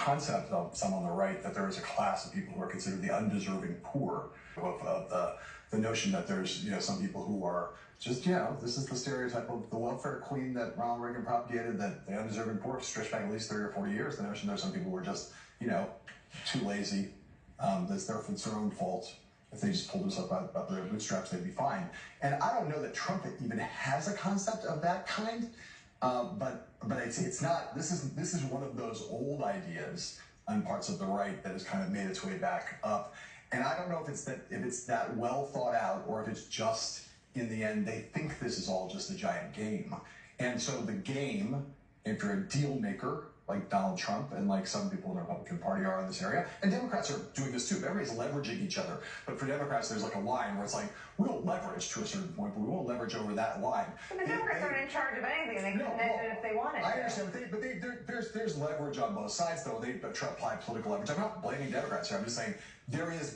concept of some on the right that there is a class of people who are considered the undeserving poor, of the notion that there's, some people who are just, this is the stereotype of the welfare queen that Ronald Reagan propagated, that the undeserving poor stretched back at least 30 or 40 years. The notion there's some people who are just, too lazy. It's their own fault. If they just pulled themselves up their bootstraps, they'd be fine. And I don't know that Trump even has a concept of that kind. But it's not. This is one of those old ideas on parts of the right that has kind of made its way back up. And I don't know if it's that well thought out, or if it's just in the end they think this is all just a giant game. And so the game, if you're a deal maker like Donald Trump and like some people in the Republican Party are in this area, and Democrats are doing this too. Everybody's leveraging each other. But for Democrats, there's like a line where it's like, we'll leverage to a certain point, but we won't leverage over that line. But the Democrats aren't in charge of anything. They can mention it if they wanted to. I understand, but there's leverage on both sides, though. They try to apply political leverage. I'm not blaming Democrats here. I'm just saying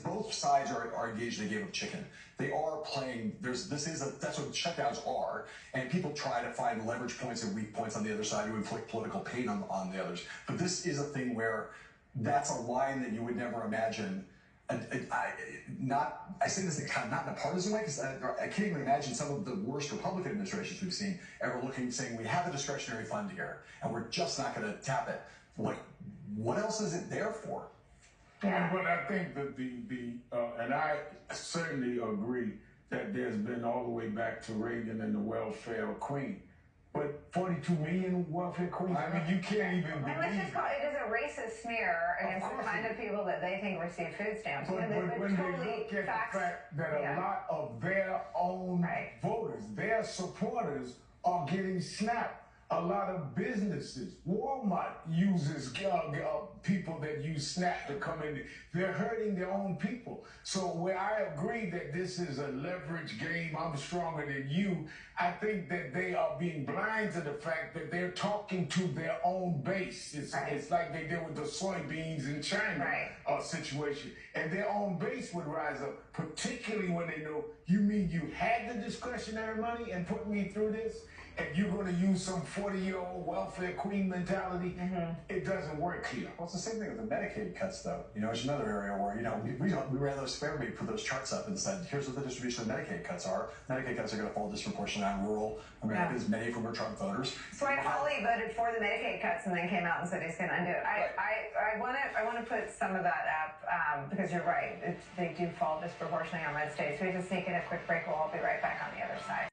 both sides are engaged in a game of chicken. They are playing. That's what shutdowns are, and people try to find leverage points and weak points on the other side to inflict political pain on the others. But this is a thing where that's a line that you would never imagine. I say this kind of not in a partisan way, because I can't even imagine some of the worst Republican administrations we've seen ever saying we have a discretionary fund here and we're just not going to tap it. Like, what else is it there for? Yeah. But I think that and I certainly agree that there's been all the way back to Reagan and the welfare queen. But 42 million welfare queens, I mean, you can't even believe. And let's just call it is a racist smear against the kind of people that they think receive food stamps. But when they look at the fact that a lot of their own voters, their supporters are getting snapped. A lot of businesses, Walmart uses people that use SNAP to come in. They're hurting their own people. So where I agree that this is a leverage game, I'm stronger than you, I think that they are being blind to the fact that they're talking to their own base. It's like they did with the soybeans in China situation. And their own base would rise up, particularly when they know, you mean you had the discretionary money and put me through this? And you're going to use some 40-year-old welfare queen mentality? It doesn't work here. Well, it's the same thing with the Medicaid cuts, though. It's another area where, we ran those, everybody put those charts up and said, here's what the distribution of Medicaid cuts are. Medicaid cuts are going to fall disproportionately on rural Americans, many of whom are Trump voters. So Hawley voted for the Medicaid cuts and then came out and said he's going to undo it. I want to put some of that up because you're right. They do fall disproportionately on red states. We have to sneak in a quick break. We'll all be right back on the other side.